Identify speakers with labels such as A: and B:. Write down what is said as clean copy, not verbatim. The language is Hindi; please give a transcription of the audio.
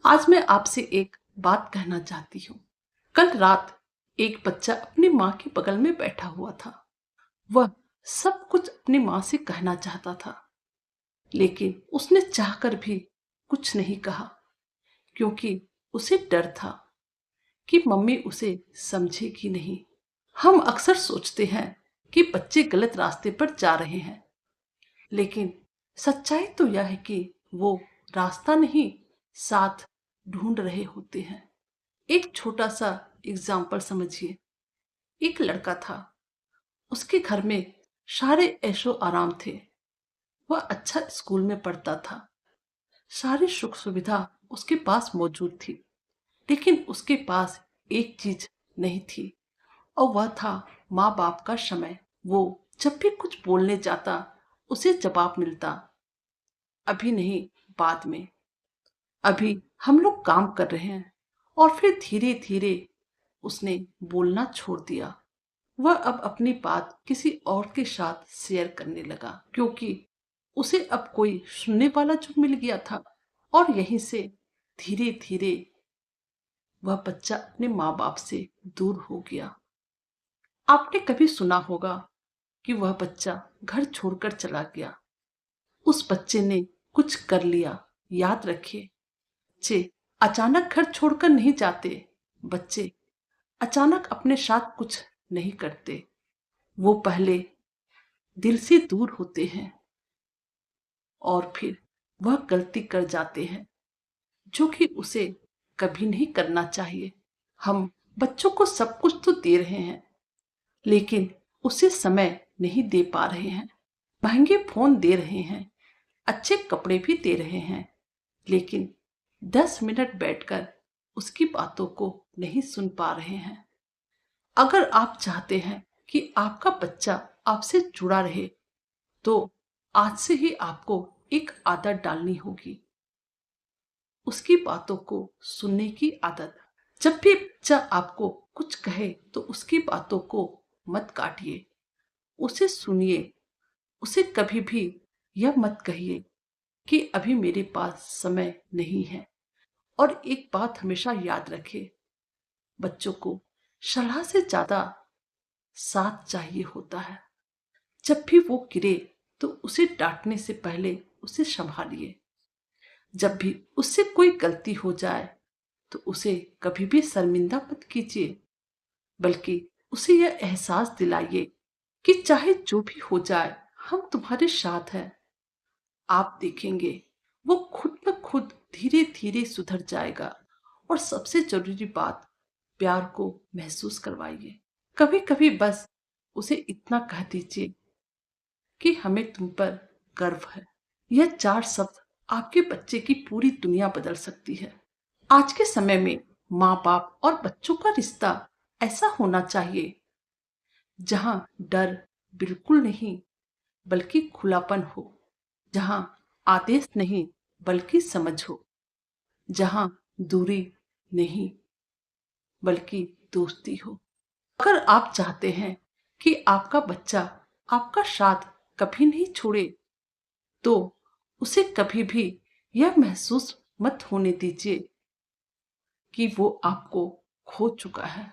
A: आज मैं आपसे एक बात कहना चाहती हूँ। कल रात एक बच्चा अपनी माँ के बगल में बैठा हुआ था। वह सब कुछ अपनी माँ से कहना चाहता था, लेकिन उसने चाहकर भी कुछ नहीं कहा, क्योंकि उसे डर था कि मम्मी उसे समझेगी नहीं। हम अक्सर सोचते हैं कि बच्चे गलत रास्ते पर जा रहे हैं, लेकिन सच्चाई तो यह है कि वो रास्ता नहीं, साथ ढूंढ रहे होते हैं। एक छोटा सा एग्जाम्पल समझिए। एक लड़का था, उसके घर में सारे ऐशो आराम थे। वह अच्छा स्कूल में पढ़ता था, सारी सुख सुविधा उसके पास मौजूद थी, लेकिन उसके पास एक चीज नहीं थी, और वह था माँ बाप का समय। वो जब भी कुछ बोलने जाता, उसे जवाब मिलता, अभी नहीं, बाद में। अभी हम लोग काम कर रहे हैं। और फिर धीरे धीरे उसने बोलना छोड़ दिया। वह अब अपनी बात किसी और के साथ शेयर करने लगा, क्योंकि उसे अब कोई सुनने वाला जो मिल गया था। और यहीं से धीरे धीरे वह बच्चा अपने माँ बाप से दूर हो गया। आपने कभी सुना होगा कि वह बच्चा घर छोड़कर चला गया। उस बच्चे ने कुछ कर लिया। याद रखिए, बच्चे अचानक घर छोड़कर नहीं जाते। बच्चे अचानक अपने साथ कुछ नहीं करते। वो पहले दिल से दूर होते हैं, और फिर वह गलती कर जाते हैं जो कि उसे कभी नहीं करना चाहिए। हम बच्चों को सब कुछ तो दे रहे हैं, लेकिन उसे समय नहीं दे पा रहे हैं। महंगे फोन दे रहे हैं, अच्छे कपड़े भी दे रहे हैं, लेकिन 10 मिनट बैठकर उसकी बातों को नहीं सुन पा रहे हैं। अगर आप चाहते हैं कि आपका बच्चा आपसे जुड़ा रहे, तो आज से ही आपको एक आदत डालनी होगी, उसकी बातों को सुनने की आदत। जब भी बच्चा आपको कुछ कहे तो उसकी बातों को मत काटिए, उसे सुनिए। उसे कभी भी यह मत कहिए कि अभी मेरे पास समय नहीं है। और एक बात हमेशा याद रखें, बच्चों को सलाह से ज्यादा साथ चाहिए होता है। जब भी वो गिरे तो उसे डांटने से पहले उसे संभालिए। जब भी उससे कोई गलती हो जाए तो उसे कभी भी शर्मिंदा मत कीजिए, बल्कि उसे यह एहसास दिलाइए कि चाहे जो भी हो जाए, हम तुम्हारे साथ हैं। आप देखेंगे वो खुद ब खुद धीरे धीरे सुधर जाएगा। और सबसे जरूरी बात, प्यार को महसूस करवाइए। कभी कभी बस उसे इतना कह दीजिए कि हमें तुम पर गर्व है। यह 4 शब्द आपके बच्चे की पूरी दुनिया बदल सकती है। आज के समय में माँ बाप और बच्चों का रिश्ता ऐसा होना चाहिए जहां डर बिल्कुल नहीं, बल्कि खुलापन हो। जहां आदेश नहीं, बल्कि समझ हो। जहां दूरी नहीं, बल्कि दोस्ती हो। अगर आप चाहते हैं कि आपका बच्चा आपका साथ कभी नहीं छोड़े, तो उसे कभी भी यह महसूस मत होने दीजिए कि वो आपको खो चुका है।